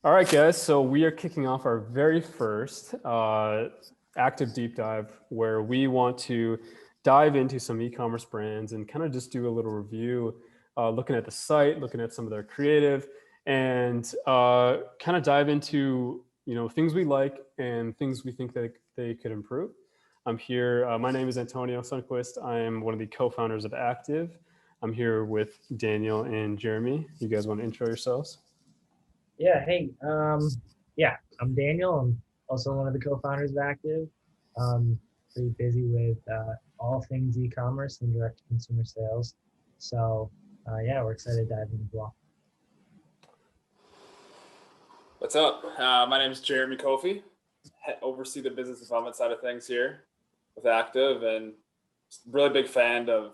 All right, guys. So we are kicking off our very first active deep dive where we want to dive into some e-commerce brands and kind of just do a little review, looking at the site, looking at some of their creative, and kind of dive into things we like and things we think that they could improve. I'm here. My name is Antonio Sundquist. I am one of the co-founders of Active. I'm here with Daniel and Jeremy. You guys want to intro yourselves? Yeah, hey, I'm Daniel. I'm also one of the co-founders of Active. Pretty busy with all things e-commerce and direct-to-consumer sales. So, yeah, we're excited to dive in as well. What's up? My name is Jeremy Kofi. Oversee the business development side of things here with Active, and really big fan of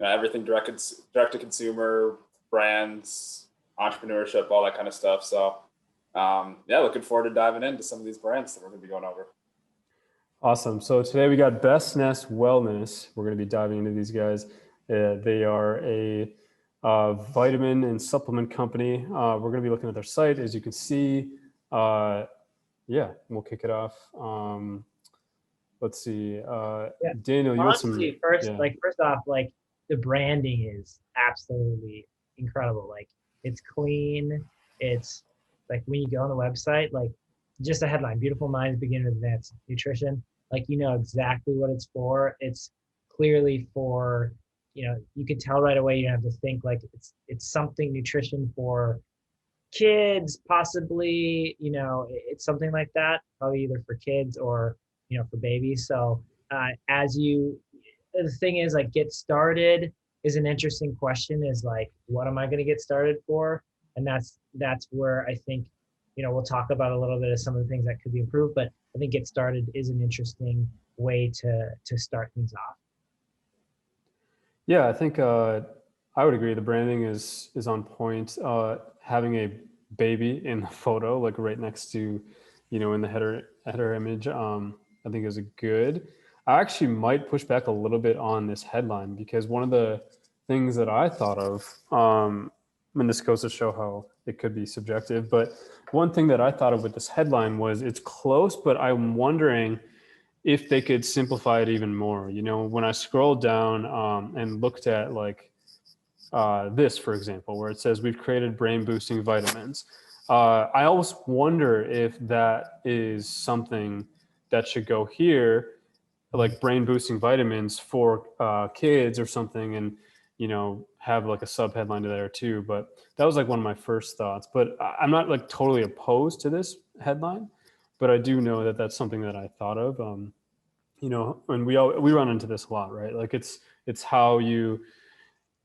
everything direct to consumer, brands, entrepreneurship, all that kind of stuff. So, looking forward to diving into some of these brands that we're going to be going over. Awesome. So today we got Best Nest Wellness. We're going to be diving into these guys. They are a vitamin and supplement company. We're going to be looking at their site, as you can see. We'll kick it off. Let's see. Daniel, you Honestly, want some? first off, the branding is absolutely incredible. Like, it's clean. It's like when you go on the website, like just a headline: "Beautiful minds begin with advanced nutrition." Like, you know exactly what it's for. It's clearly for, you could tell right away. You don't have to think, like it's something nutrition for kids, possibly. It's something like that. Probably either for kids or for babies. So the thing is, like, get started is an interesting question. Is like, what am I going to get started for? And that's where I think we'll talk about a little bit of some of the things that could be improved, but I think get started is an interesting way to start things off. Yeah, I think I would agree. The branding is on point. Having a baby in the photo, like right next to, in the header image, I think is a good. I actually might push back a little bit on this headline because one of the things that I thought of, and this goes to show how it could be subjective, but one thing that I thought of with this headline was it's close, but I'm wondering if they could simplify it even more. When I scrolled down and looked at this, for example, where it says we've created brain boosting vitamins, I always wonder if that is something that should go here, like brain boosting vitamins for kids or something, and have like a sub headline to there too. But that was like one of my first thoughts. But I'm not like totally opposed to this headline, but I do know that that's something that I thought of. And we run into this a lot, right? Like it's how you,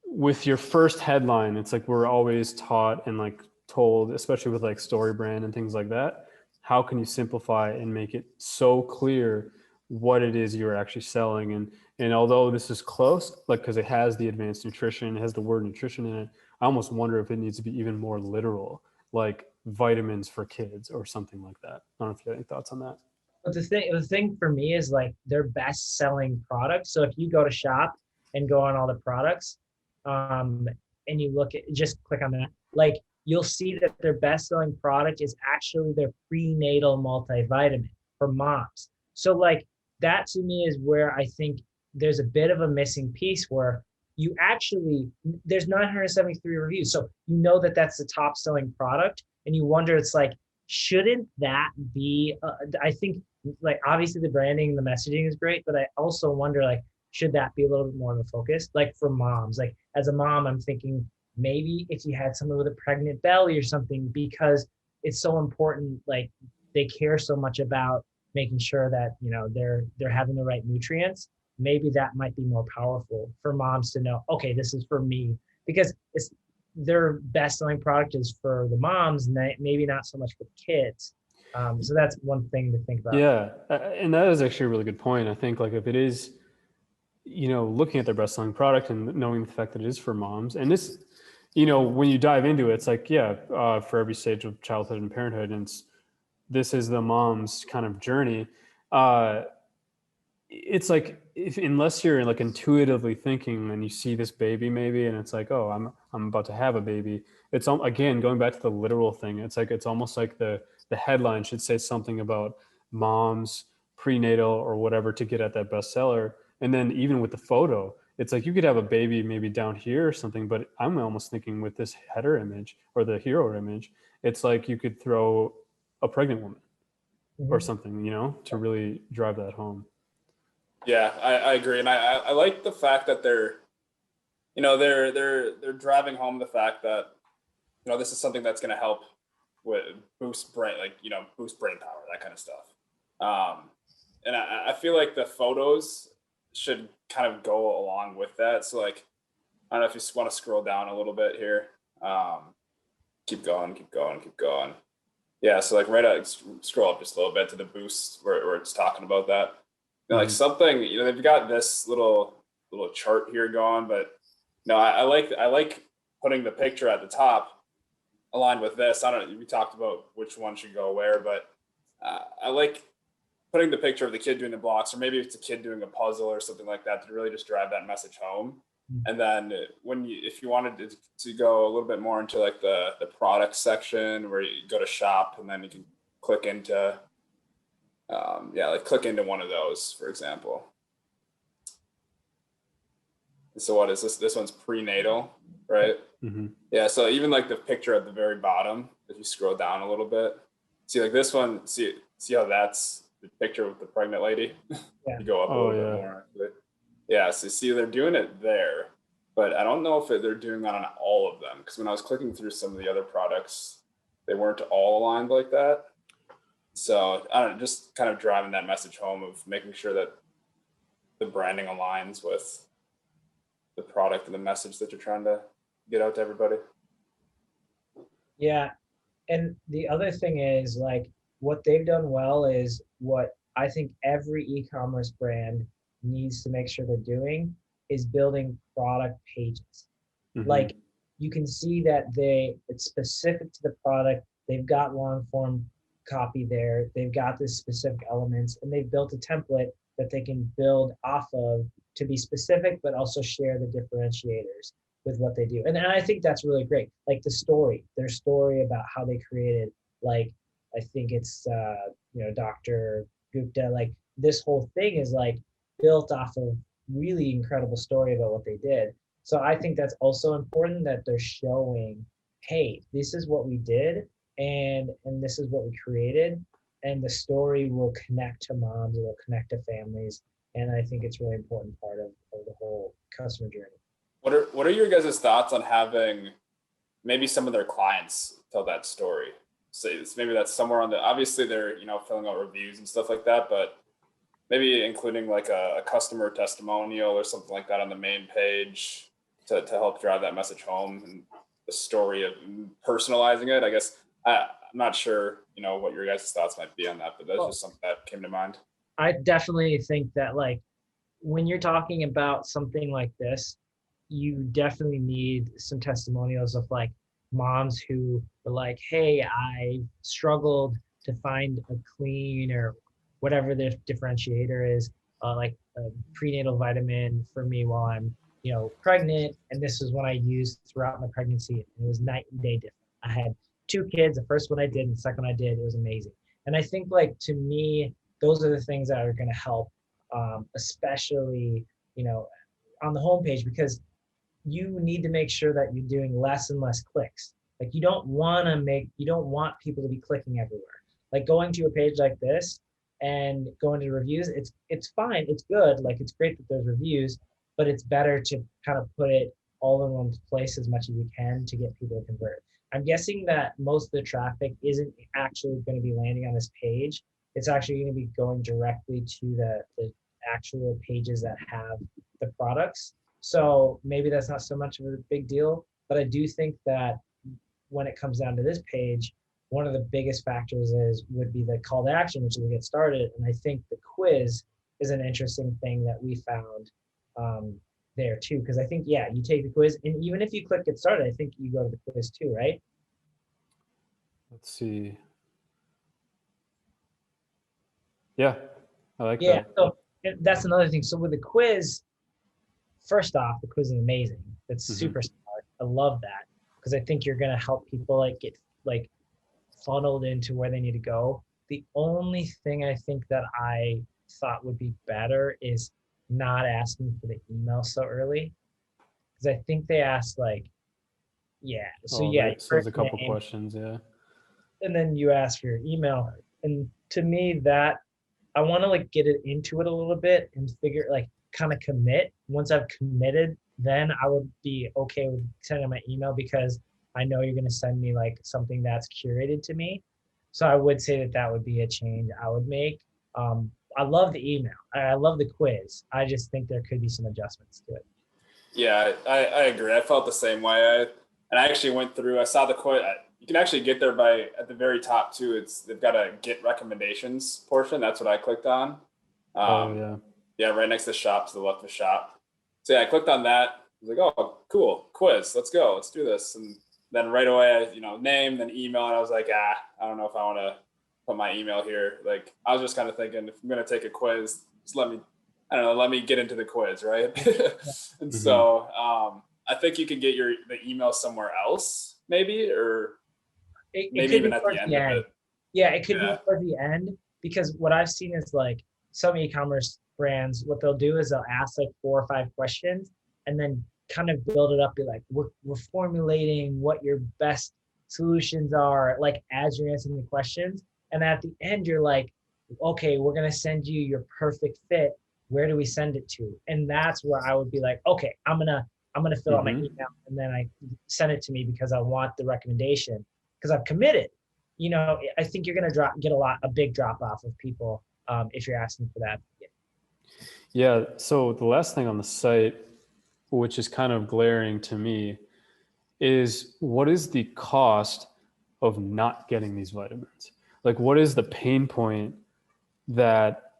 with your first headline, it's like we're always taught and like told, especially with like story brand and things like that, how can you simplify and make it so clear what it is you're actually selling? And although this is close, like, because it has the advanced nutrition, it has the word nutrition in it, I almost wonder if it needs to be even more literal, like vitamins for kids or something like that. I don't know if you have any thoughts on that. But the thing for me is, like, their best selling products. So if you go to shop and go on all the products, um, and you look at, just click on that, like, you'll see that their best selling product is actually their prenatal multivitamin for moms. So, like, that to me is where I think there's a bit of a missing piece, where there's 973 reviews. So that that's the top selling product, and you wonder, it's like, shouldn't that be, I think, like, obviously the branding and the messaging is great, but I also wonder, like, should that be a little bit more of a focus, like, for moms? Like, as a mom, I'm thinking maybe if you had someone with a pregnant belly or something, because it's so important. Like, they care so much about making sure that they're having the right nutrients. Maybe that might be more powerful for moms to know, okay, this is for me, because it's their best selling product is for the moms, and maybe not so much for the kids. So that's one thing to think about. Yeah, and that is actually a really good point. I think, like, if it is, looking at their best selling product and knowing the fact that it is for moms, and this, when you dive into it, it's like, for every stage of childhood and parenthood, and this is the mom's kind of journey. It's like, unless you're like intuitively thinking and you see this baby maybe, and it's like, oh, I'm I'm about to have a baby. It's again going back to the literal thing. It's like it's almost like the headline should say something about moms prenatal or whatever to get at that bestseller. And then even with the photo, it's like you could have a baby maybe down here or something, but I'm almost thinking with this header image or the hero image, it's like you could throw a pregnant woman or Mhm. something, to really drive that home. Yeah, I agree, and I like the fact that they're driving home the fact that this is something that's going to help with boost brain, like boost brain power, that kind of stuff. And I feel like the photos should kind of go along with that. So like, I don't know if you just want to scroll down a little bit here. Keep going, keep going, keep going. Yeah, so like scroll up just a little bit to the boost where it's talking about that. Like something, they've got this little chart here going, but no, I like putting the picture at the top aligned with this. I don't know, we talked about which one should go where, but I like putting the picture of the kid doing the blocks, or maybe it's a kid doing a puzzle or something like that to really just drive that message home. And then if you wanted to go a little bit more into like the product section where you go to shop and then you can click into, click into one of those, for example. So what is this? This one's prenatal, right? Mm-hmm. Yeah. So even like the picture at the very bottom, if you scroll down a little bit, see like this one, see how that's the picture with the pregnant lady? Yeah. You go up a little bit more. Yeah, so see, they're doing it there, but I don't know if they're doing that on all of them, because when I was clicking through some of the other products, they weren't all aligned like that. So I don't know, just kind of driving that message home of making sure that the branding aligns with the product and the message that you're trying to get out to everybody. Yeah. And the other thing is like what they've done well is what I think every e-commerce brand needs to make sure they're doing is building product pages. Mm-hmm. Like you can see that it's specific to the product. They've got long form copy there. They've got the specific elements, and they've built a template that they can build off of to be specific, but also share the differentiators with what they do. And I think that's really great. Like their story about how they created, like, I think it's, Dr. Gupta, like this whole thing is like built off of really incredible story about what they did. So I think that's also important that they're showing, hey, this is what we did and this is what we created. And the story will connect to moms, it will connect to families. And I think it's a really important part of the whole customer journey. What are your guys' thoughts on having maybe some of their clients tell that story? So maybe that's somewhere on obviously they're, filling out reviews and stuff like that, but maybe including like a customer testimonial or something like that on the main page to help drive that message home, and the story of personalizing it. I guess I'm not sure, what your guys' thoughts might be on that, but that's just something that came to mind. I definitely think that like when you're talking about something like this, you definitely need some testimonials of like moms who were like, hey, I struggled to find a clean or whatever the differentiator is, like a prenatal vitamin for me while I'm, pregnant. And this is what I used throughout my pregnancy. It was night and day different. I had 2 kids. The first one I did and the second one I did, it was amazing. And I think like to me, those are the things that are going to help, especially, on the homepage, because you need to make sure that you're doing less and less clicks. Like you don't want people to be clicking everywhere. Like going to a page like this and going to reviews, it's fine, it's good. Like it's great that there's reviews, but it's better to kind of put it all in one place as much as you can to get people to convert. I'm guessing that most of the traffic isn't actually going to be landing on this page. It's actually going to be going directly to the actual pages that have the products. So maybe that's not so much of a big deal, but I do think that when it comes down to this page, one of the biggest factors would be the call to action, which is to get started. And I think the quiz is an interesting thing that we found there too, because I think, yeah, you take the quiz, and even if you click get started, I think you go to the quiz too, right? Let's see. Yeah, I like Yeah, that. so that's another thing. So with the quiz, first off, the quiz is amazing. It's super smart. I love that because I think you're gonna help people like get like funneled into where they need to go. The only thing I think that I thought would be better is not asking for the email so early because I think they ask like, yeah, so Oh, yeah, your so there's first a couple name, questions. Yeah. and then you ask for your email. And to me, that I want to like get it into it a little bit and figure like kind of commit. Once I've committed, then I would be okay with sending my email because I know you're going to send me like something that's curated to me. So I would say that that would be a change I would make. I love the email. I love the quiz. I just think there could be some adjustments to it. Yeah, I agree. I felt the same way. And I actually went through. I saw the quote. You can actually get there by at the very top too. They've got a get recommendations portion. That's what I clicked on. Oh Um, yeah. yeah, right next to shop, to the left of shop. So yeah, I clicked on that. I was like, oh, cool, quiz. Let's go. Let's do this. And then right away, name, then email, and I was like, I don't know if I want to put my email here. Like, I was just kind of thinking, if I'm gonna take a quiz, just I don't know, let me get into the quiz, right? And Mhm. so I think you can get the email somewhere else, maybe, or It maybe could be even at the towards end the of end. it. Yeah, it could be Yeah. towards the end because what I've seen is like some e-commerce brands, what they'll do is they'll ask like 4 or 5 questions and then kind of build it up, be like, we're formulating what your best solutions are, like as you're answering the questions. And at the end, you're like, okay, we're gonna send you your perfect fit. Where do we send it to? And that's where I would be like, okay, I'm gonna fill out my Mhm. email and then I send it to me because I want the recommendation because I've committed. I think you're going to get a big drop off of people if you're asking for that. Yeah. So the last thing on the site, which is kind of glaring to me, is what is the cost of not getting these vitamins? Like, what is the pain point that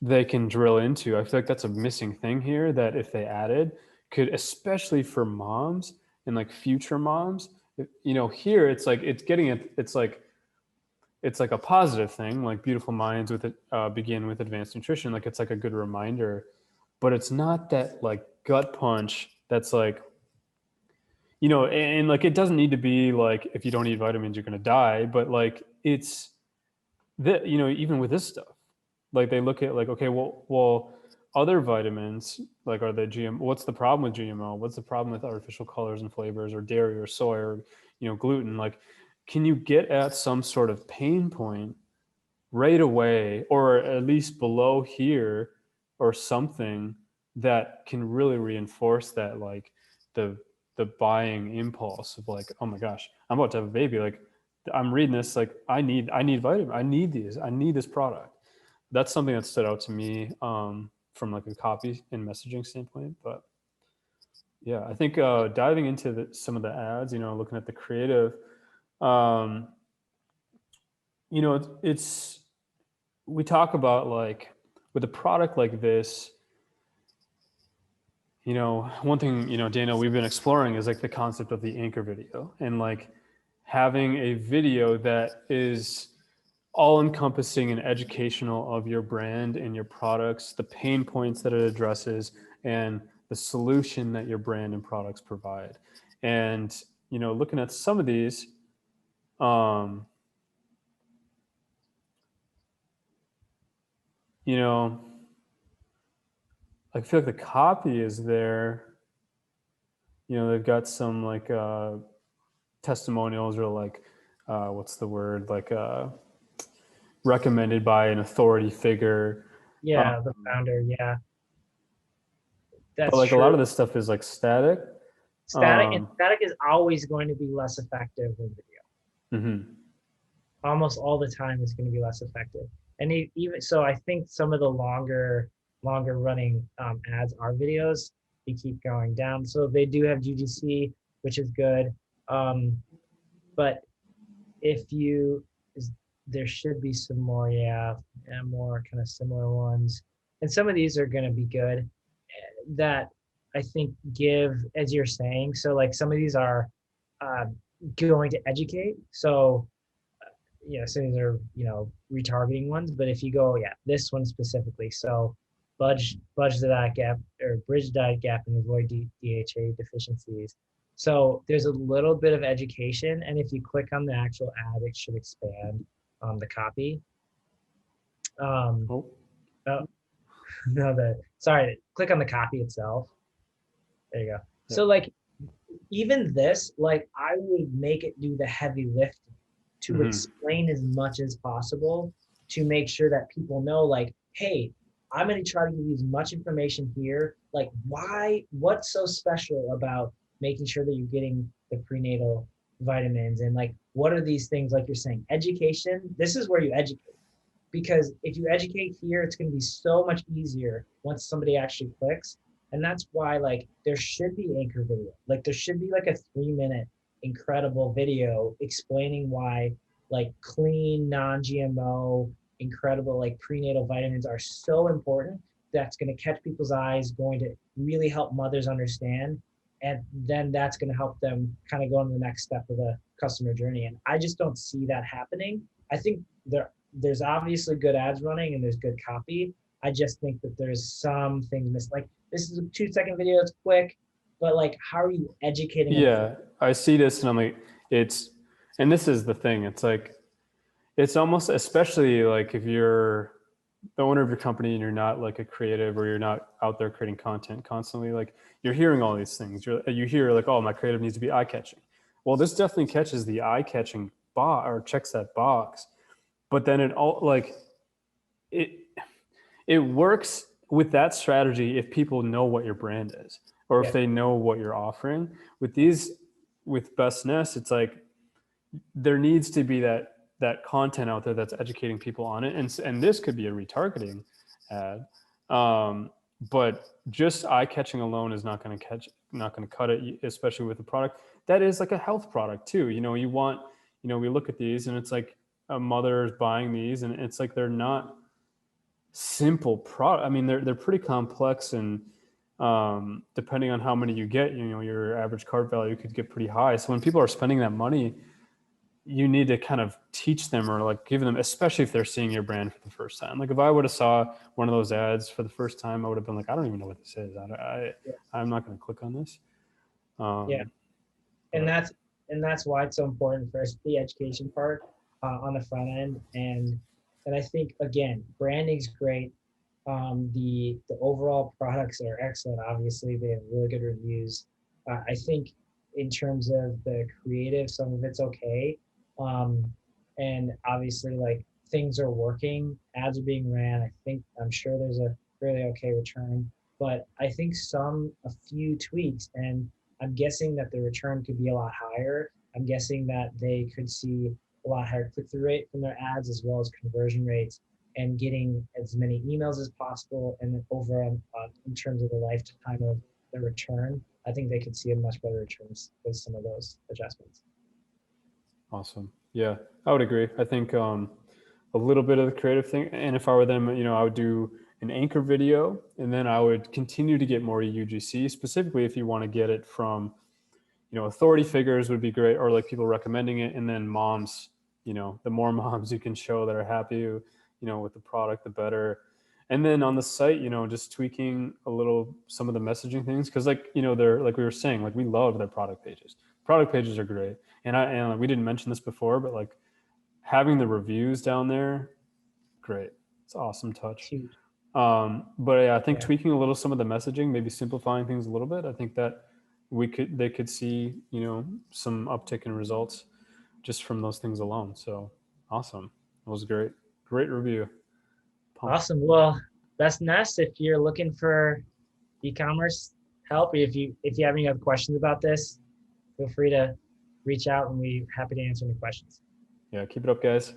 they can drill into? I feel like that's a missing thing here that if they added could, especially for moms and like future moms, here it's like it's getting it. It's like a positive thing, like beautiful minds with it begin with advanced nutrition. Like it's like a good reminder, but it's not that like gut punch that's like, and like it doesn't need to be like if you don't eat vitamins you're going to die, but like it's that, even with this stuff, like they look at like, okay, well other vitamins, like are the GM, what's the problem with GMO, what's the problem with artificial colors and flavors or dairy or soy or gluten? Like, can you get at some sort of pain point right away, or at least below here, or something that can really reinforce that, like the buying impulse of like, oh my gosh, I'm about to have a baby, like I'm reading this, like I need vitamin, I need these, I need this product. That's something that stood out to me, from like a copy and messaging standpoint. But yeah, I think diving into some of the ads, looking at the creative, um, it's we talk about like with a product like this, one thing, Daniel, we've been exploring is like the concept of the anchor video and like having a video that is all encompassing and educational of your brand and your products, the pain points that it addresses, and the solution that your brand and products provide. And, looking at some of these, um, you know, I feel like the copy is there. They've got some like testimonials or like what's the word, like recommended by an authority figure. Um, Yeah, the founder. Yeah, but that's like a lot of true. this stuff is like static. Static Um, is always going to be less effective than video. mhm. Almost all the time is going to be less effective. And even so, I think some of the longer running ads are videos. They keep going down. So they do have UGC, which is good. Um, but if you there should be some more, yeah, and more kind of similar ones, and some of these are going to be good that I think give, as you're saying, so like some of these are uh, going to educate, so some of these are retargeting ones, but if you go, yeah, this one specifically, so budge the diet gap or bridge diet gap and avoid DHA deficiencies. So there's a little bit of education, and if you click on the actual ad, it should expand the copy. Oh, Oh, no, sorry, click on the copy itself. There you go. yeah. So like even this, like I would make it do the heavy lifting to explain as much as possible to make sure that people know, like, hey, I'm going to try to give you as much information here. Like, what's so special about making sure that you're getting the prenatal vitamins? And like, what are these things, like you're saying, education? This is where you educate. Because if you educate here, it's going to be so much easier once somebody actually clicks. And that's why, like, there should be anchor video. Like, there should be like a 3-minute incredible video explaining why, like, clean, non-GMO, incredible, like, prenatal vitamins are so important. That's going to catch people's eyes, going to really help mothers understand. And then that's going to help them kind of go on the next step of the customer journey. And I just don't see that happening. I think there's obviously good ads running and there's good copy. I just think that there's some things missing. Like, this is a 2-second video, it's quick, but like, how are you educating? Yeah, I see this and I'm like, and this is the thing. It's like, it's almost, especially like if you're the owner of your company and you're not like a creative, or you're not out there creating content constantly, like you're hearing all these things. You hear like, oh, my creative needs to be eye catching. Well, this definitely catches the eye catching box, or checks that box. But then it all like it works with that strategy if people know what your brand is, or if they know what you're offering. With Best Nest, it's like there needs to be that content out there that's educating people on it, and this could be a retargeting ad, but just eye catching alone is not going to cut it, especially with a product that is like a health product too. We look at these and it's like a mother is buying these, and it's like they're not simple product. I mean, they're pretty complex, and depending on how many you get, your average cart value could get pretty high. So when people are spending that money, you need to kind of teach them, or like give them, especially if they're seeing your brand for the first time. Like if I would have saw one of those ads for the first time, I would have been like, I don't even know what this is. I'm not going to click on this. And that's why it's so important for us, the education part on the front end. And I think, again, branding's great. The overall products are excellent. Obviously, they have really good reviews. I think in terms of the creative, some of it's okay. And obviously, like, things are working, ads are being ran. I'm sure there's a really okay return, but I think a few tweaks, and I'm guessing that the return could be a lot higher. I'm guessing that they could see a lot higher click-through rate from their ads, as well as conversion rates, and getting as many emails as possible. And then overall, in terms of the lifetime of the return, I think they could see a much better returns with some of those adjustments. Awesome. Yeah, I would agree. I think a little bit of the creative thing, and if I were them, I would do an anchor video, and then I would continue to get more UGC, specifically if you want to get it from, authority figures would be great, or like people recommending it, and then moms, the more moms you can show that are happy, with the product, the better. And then on the site, just tweaking a little some of the messaging things, because they're like we were saying, like we love their product pages. Product pages are great, and we didn't mention this before, but like having the reviews down there, great. It's an awesome touch. Huge. But yeah, I think tweaking a little some of the messaging, maybe simplifying things a little bit. I think that they could see, some uptick in results just from those things alone. So awesome. That was great. Great review. Pumped. Awesome. Well, Best Nest, if you're looking for e-commerce help, or if you have any other questions about this, feel free to reach out and we're happy to answer any questions. Yeah, keep it up, guys.